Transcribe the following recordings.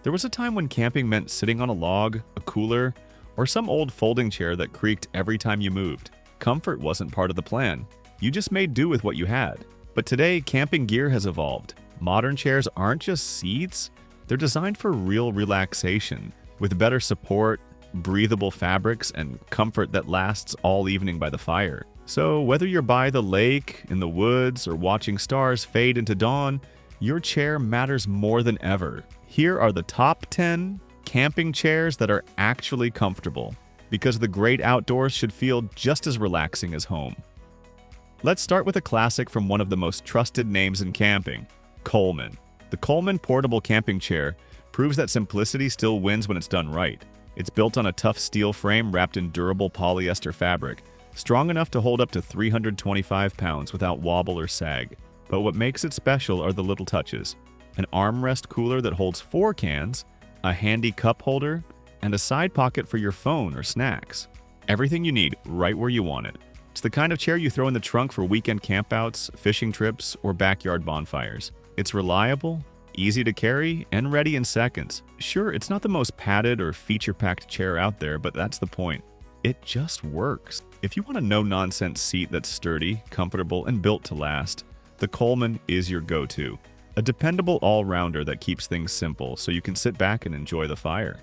There was a time when camping meant sitting on a log, a cooler, or some old folding chair that creaked every time you moved. Comfort wasn't part of the plan. You just made do with what you had. But today, camping gear has evolved. Modern chairs aren't just seats, they're designed for real relaxation, with better support, breathable fabrics, and comfort that lasts all evening by the fire. So whether you're by the lake, in the woods, or watching stars fade into dawn, your chair matters more than ever. Here are the top 10 camping chairs that are actually comfortable, because the great outdoors should feel just as relaxing as home. Let's start with a classic from one of the most trusted names in camping, Coleman. The Coleman portable camping chair proves that simplicity still wins when it's done right. It's built on a tough steel frame wrapped in durable polyester fabric, strong enough to hold up to 325 pounds without wobble or sag. But what makes it special are the little touches. An armrest cooler that holds 4 cans, a handy cup holder, and a side pocket for your phone or snacks. Everything you need right where you want it. It's the kind of chair you throw in the trunk for weekend campouts, fishing trips, or backyard bonfires. It's reliable, easy to carry, and ready in seconds. Sure, it's not the most padded or feature-packed chair out there, but that's the point. It just works. If you want a no-nonsense seat that's sturdy, comfortable, and built to last, the Coleman is your go-to. A dependable all-rounder that keeps things simple so you can sit back and enjoy the fire.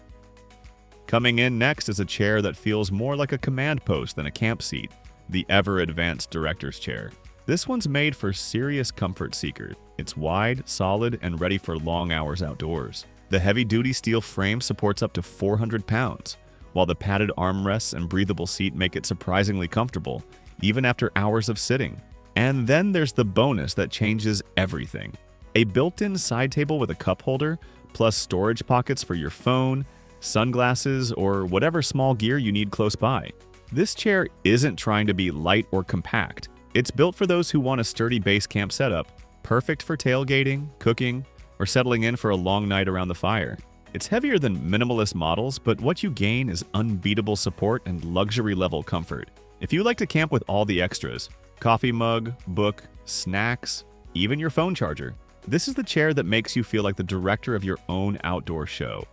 Coming in next is a chair that feels more like a command post than a camp seat, the ever-advanced director's chair. This one's made for serious comfort seekers. It's wide, solid, and ready for long hours outdoors. The heavy-duty steel frame supports up to 400 pounds, while the padded armrests and breathable seat make it surprisingly comfortable, even after hours of sitting. And then there's the bonus that changes everything. A built-in side table with a cup holder, plus storage pockets for your phone, sunglasses, or whatever small gear you need close by. This chair isn't trying to be light or compact. It's built for those who want a sturdy base camp setup, perfect for tailgating, cooking, or settling in for a long night around the fire. It's heavier than minimalist models, but what you gain is unbeatable support and luxury-level comfort. If you like to camp with all the extras, coffee mug, book, snacks, even your phone charger, this is the chair that makes you feel like the director of your own outdoor show.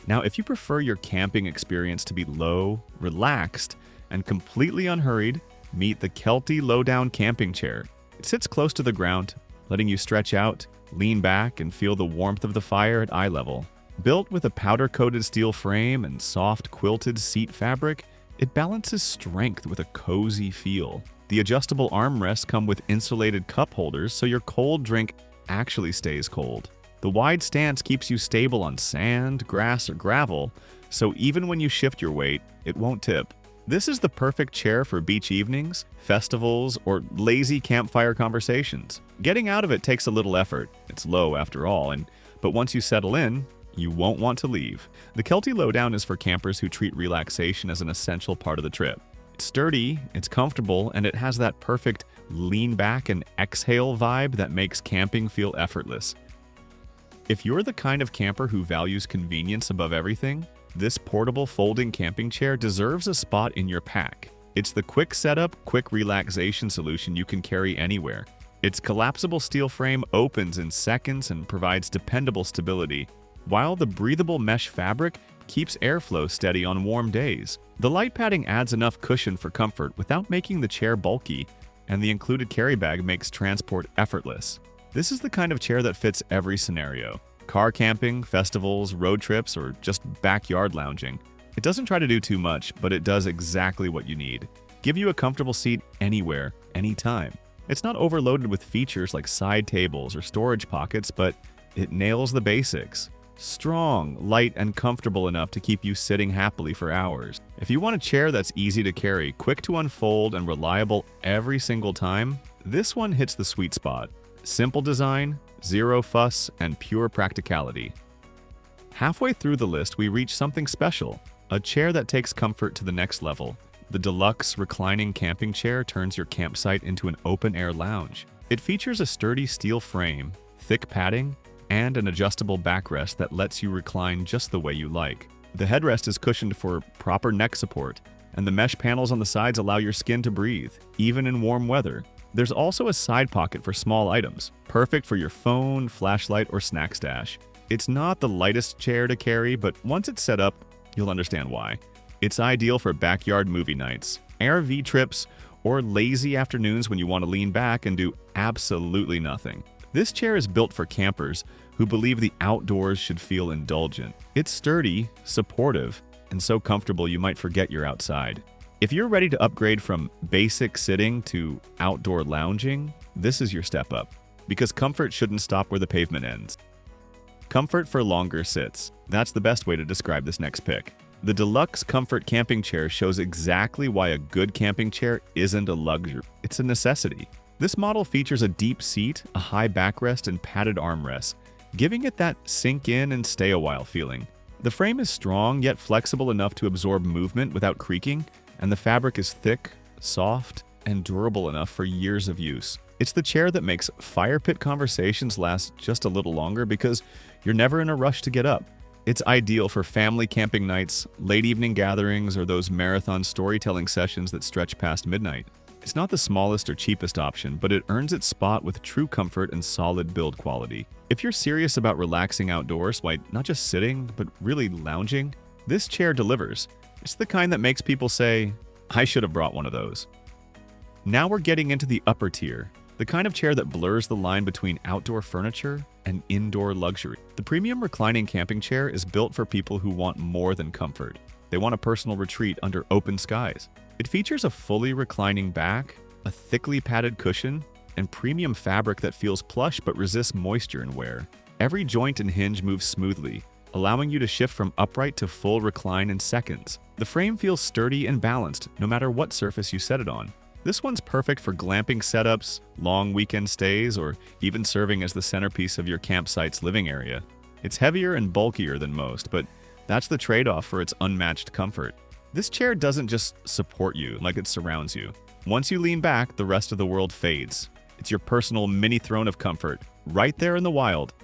Now, if you prefer your camping experience to be low, relaxed, and completely unhurried, meet the Kelty Lowdown camping chair. It sits close to the ground, letting you stretch out, lean back, and feel the warmth of the fire at eye level. Built with a powder-coated steel frame and soft quilted seat fabric, it balances strength with a cozy feel. The adjustable armrests come with insulated cup holders so your cold drink actually stays cold. The wide stance keeps you stable on sand, grass, or gravel, so even when you shift your weight, it won't tip. This is the perfect chair for beach evenings, festivals, or lazy campfire conversations. Getting out of it takes a little effort. It's low after all, but once you settle in, you won't want to leave. The Kelty Lowdown is for campers who treat relaxation as an essential part of the trip. It's sturdy, it's comfortable, and it has that perfect lean back and exhale vibe that makes camping feel effortless. If you're the kind of camper who values convenience above everything, this portable folding camping chair deserves a spot in your pack. It's the quick setup, quick relaxation solution you can carry anywhere. Its collapsible steel frame opens in seconds and provides dependable stability, while the breathable mesh fabric keeps airflow steady on warm days. The light padding adds enough cushion for comfort without making the chair bulky, and the included carry bag makes transport effortless. This is the kind of chair that fits every scenario. Car camping, festivals, road trips, or just backyard lounging. It doesn't try to do too much, but it does exactly what you need. Give you a comfortable seat anywhere, anytime. It's not overloaded with features like side tables or storage pockets, but it nails the basics. Strong, light, and comfortable enough to keep you sitting happily for hours. If you want a chair that's easy to carry, quick to unfold, and reliable every single time, this one hits the sweet spot. Simple design, zero fuss, and pure practicality. Halfway through the list, we reach something special, a chair that takes comfort to the next level. The Deluxe Reclining camping chair turns your campsite into an open-air lounge. It features a sturdy steel frame, thick padding, and an adjustable backrest that lets you recline just the way you like. The headrest is cushioned for proper neck support, and the mesh panels on the sides allow your skin to breathe, even in warm weather. There's also a side pocket for small items, perfect for your phone, flashlight, or snack stash. It's not the lightest chair to carry, but once it's set up, you'll understand why. It's ideal for backyard movie nights, RV trips, or lazy afternoons when you want to lean back and do absolutely nothing. This chair is built for campers who believe the outdoors should feel indulgent. It's sturdy, supportive, and so comfortable you might forget you're outside. If you're ready to upgrade from basic sitting to outdoor lounging, this is your step up. Because comfort shouldn't stop where the pavement ends. Comfort for longer sits. That's the best way to describe this next pick. The Deluxe Comfort Camping Chair shows exactly why a good camping chair isn't a luxury. It's a necessity. This model features a deep seat, a high backrest, and padded armrests, giving it that sink in and stay a while feeling. The frame is strong yet flexible enough to absorb movement without creaking, and the fabric is thick, soft, and durable enough for years of use. It's the chair that makes fire pit conversations last just a little longer because you're never in a rush to get up. It's ideal for family camping nights, late evening gatherings, or those marathon storytelling sessions that stretch past midnight. It's not the smallest or cheapest option, but it earns its spot with true comfort and solid build quality. If you're serious about relaxing outdoors, like not just sitting, but really lounging, this chair delivers. It's the kind that makes people say, I should have brought one of those. Now we're getting into the upper tier, the kind of chair that blurs the line between outdoor furniture and indoor luxury. The premium reclining camping chair is built for people who want more than comfort. They want a personal retreat under open skies. It features a fully reclining back, a thickly padded cushion, and premium fabric that feels plush but resists moisture and wear. Every joint and hinge moves smoothly, allowing you to shift from upright to full recline in seconds. The frame feels sturdy and balanced no matter what surface you set it on. This one's perfect for glamping setups, long weekend stays, or even serving as the centerpiece of your campsite's living area. It's heavier and bulkier than most, but that's the trade-off for its unmatched comfort. This chair doesn't just support you like it surrounds you. Once you lean back, the rest of the world fades. It's your personal mini throne of comfort, right there in the wild.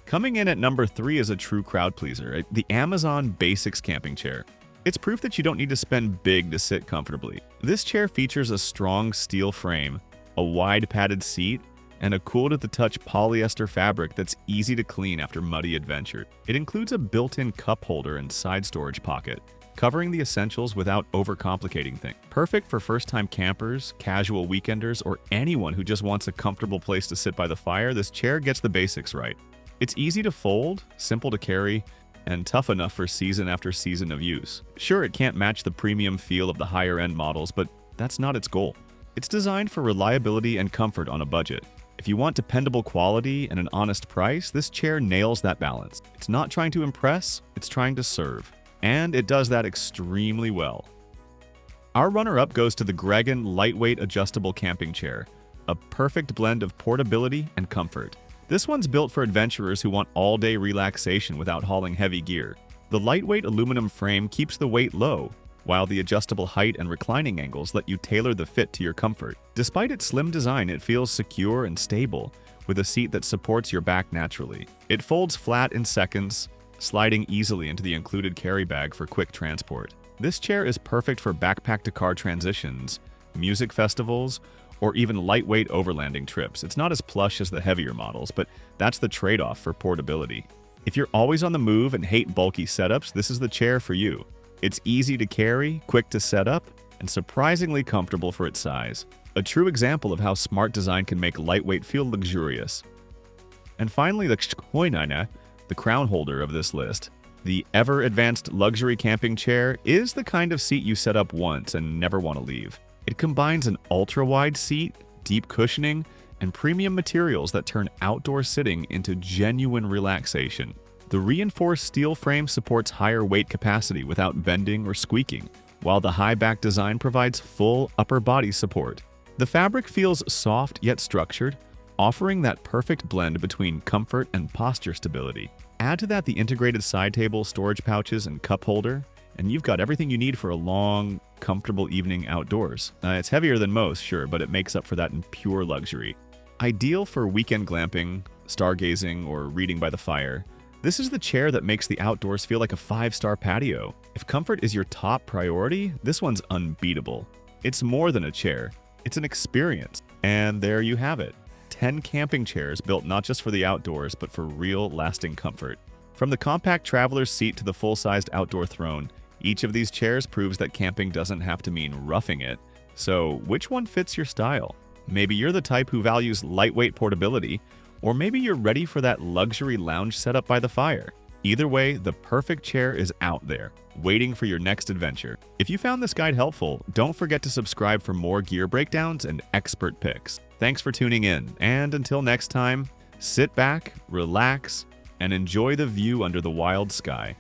Coming in at number 3 is a true crowd pleaser, the Amazon Basics camping chair. It's proof that you don't need to spend big to sit comfortably. This chair features a strong steel frame, a wide padded seat, and a cool-to-the-touch polyester fabric that's easy to clean after muddy adventure. It includes a built-in cup holder and side storage pocket, covering the essentials without overcomplicating things. Perfect for first-time campers, casual weekenders, or anyone who just wants a comfortable place to sit by the fire, this chair gets the basics right. It's easy to fold, simple to carry, and tough enough for season after season of use. Sure, it can't match the premium feel of the higher-end models, but that's not its goal. It's designed for reliability and comfort on a budget. If you want dependable quality and an honest price, this chair nails that balance. It's not trying to impress, it's trying to serve. And it does that extremely well. Our runner-up goes to the GREGIN Lightweight Adjustable Camping Chair, a perfect blend of portability and comfort. This one's built for adventurers who want all-day relaxation without hauling heavy gear. The lightweight aluminum frame keeps the weight low, while the adjustable height and reclining angles let you tailor the fit to your comfort. Despite its slim design, it feels secure and stable, with a seat that supports your back naturally. It folds flat in seconds, sliding easily into the included carry bag for quick transport. This chair is perfect for backpack-to-car transitions, music festivals, or even lightweight overlanding trips. It's not as plush as the heavier models, but that's the trade-off for portability. If you're always on the move and hate bulky setups, this is the chair for you. It's easy to carry, quick to set up, and surprisingly comfortable for its size. A true example of how smart design can make lightweight feel luxurious. And finally, the crown holder of this list. The ever-advanced luxury camping chair is the kind of seat you set up once and never want to leave. It combines an ultra-wide seat, deep cushioning, and premium materials that turn outdoor sitting into genuine relaxation. The reinforced steel frame supports higher weight capacity without bending or squeaking, while the high back design provides full upper body support. The fabric feels soft yet structured, offering that perfect blend between comfort and posture stability. Add to that the integrated side table, storage pouches, and cup holder, and you've got everything you need for a long, comfortable evening outdoors. It's heavier than most, sure, but it makes up for that in pure luxury. Ideal for weekend glamping, stargazing, or reading by the fire, this is the chair that makes the outdoors feel like a 5-star patio. If comfort is your top priority, this one's unbeatable. It's more than a chair, it's an experience. And there you have it. 10 camping chairs built not just for the outdoors, but for real, lasting comfort. From the compact traveler's seat to the full-sized outdoor throne, each of these chairs proves that camping doesn't have to mean roughing it. So, which one fits your style? Maybe you're the type who values lightweight portability, or maybe you're ready for that luxury lounge setup by the fire. Either way, the perfect chair is out there, waiting for your next adventure. If you found this guide helpful, don't forget to subscribe for more gear breakdowns and expert picks. Thanks for tuning in, and until next time, sit back, relax, and enjoy the view under the wild sky.